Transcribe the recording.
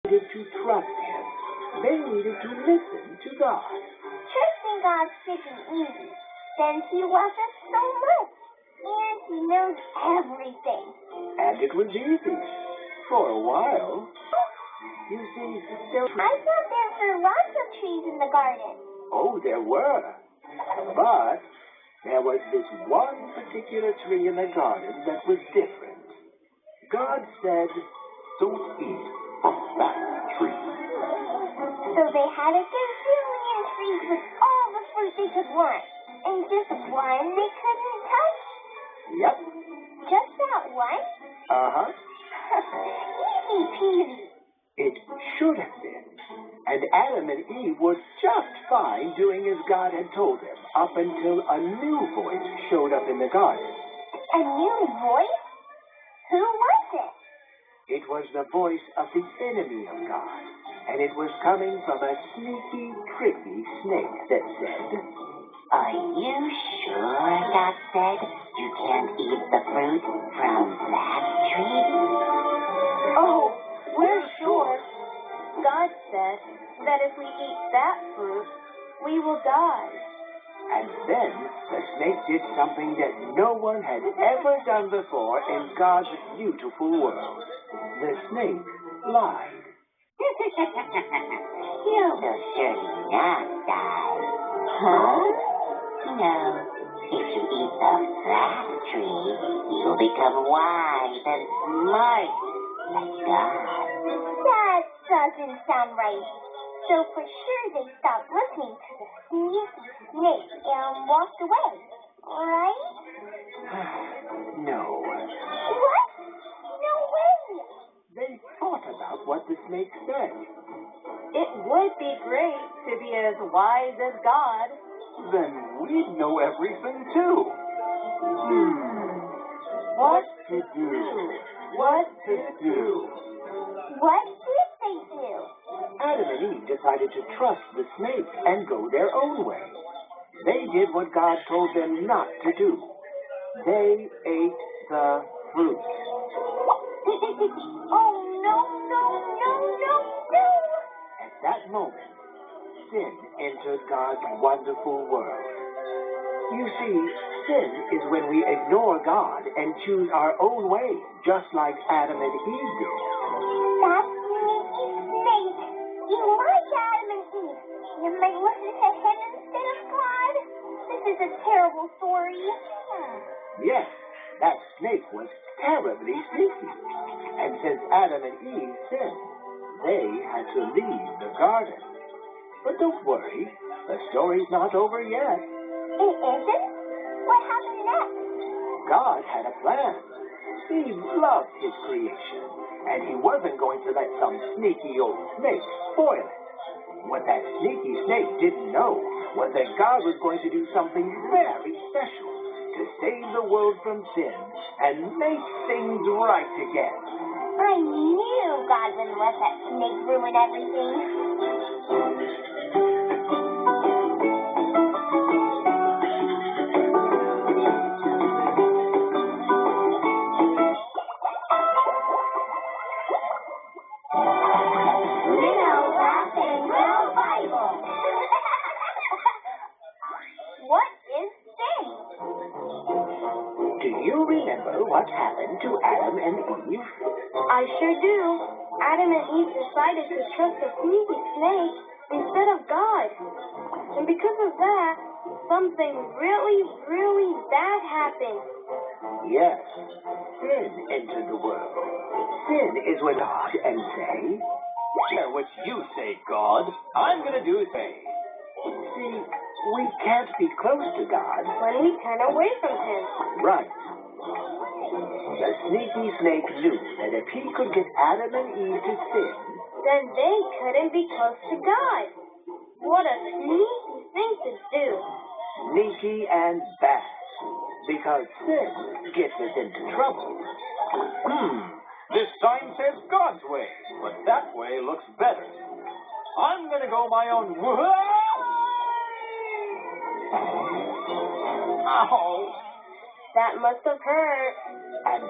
needed to trust him. They needed to listen to God. Trusting God should be easy, since He loves us so much, and He knows everything. And it was easy. For a while. You see, I thought there were lots of trees in the garden. Oh, there were. But there was this one particular tree in the garden that was different. God said, "Don't eat of that tree." So they had a gazillion trees with all the fruit they could want, and just one they couldn't touch? Yep. Just that one? Uh-huh. Easy peasy. It should have been. And Adam and Eve were just fine doing as God had told them, up until a new voice showed up in the garden. A new voice? Who was it? It was the voice of the enemy of God, and it was coming from a sneaky, tricky snake that said, "Are you sure God said you can't eat the fruit from that tree?" "Oh, we're sure. God said that if we eat that fruit, we will die." And then the snake did something that no one had ever done before in God's beautiful world. The snake lied. You will surely not die. Huh? No. If you eat of that tree, you'll become wise and smart like God. That doesn't sound right. So for sure they stopped listening to the sneaky snake and walked away, right? No. What? No way! They thought about what the snake said. It would be great to be as wise as God. Then we'd know everything too. What to do? What to do? What did they do? Adam and Eve decided to trust the snake and go their own way. They did what God told them not to do. They ate the fruit. Oh, no, no, no, no, no! At that moment, sin entered God's wonderful world. You see, sin is when we ignore God and choose our own way, just like Adam and Eve did. That sneaky snake! You lied to Adam and Eve! You might listen to him instead of God! This is a terrible story. Yes, that snake was terribly sneaky. And since Adam and Eve sinned, they had to leave the garden. But don't worry, the story's not over yet. It isn't? What happened next? God had a plan. He loved his creation, and he wasn't going to let some sneaky old snake spoil it. What that sneaky snake didn't know was that God was going to do something very special to save the world from sin and make things right again. I knew God wouldn't let that snake ruin everything. What is sin? Do you remember what happened to Adam and Eve? I sure do. Adam and Eve decided to trust a sneaky snake instead of God. And because of that, something really, really bad happened. Yes, sin entered the world. Sin is when God and say, "Care what you say, God. I'm going to do the same." See, we can't be close to God. When we turn away from Him. Right. The sneaky snake knew that if he could get Adam and Eve to sin, Then they couldn't be close to God. What a sneaky thing to do. sneaky and bad, because sin gets us into trouble. This sign says God's way, but that way looks better. I'm going to go my own way. Ow! That must have hurt. And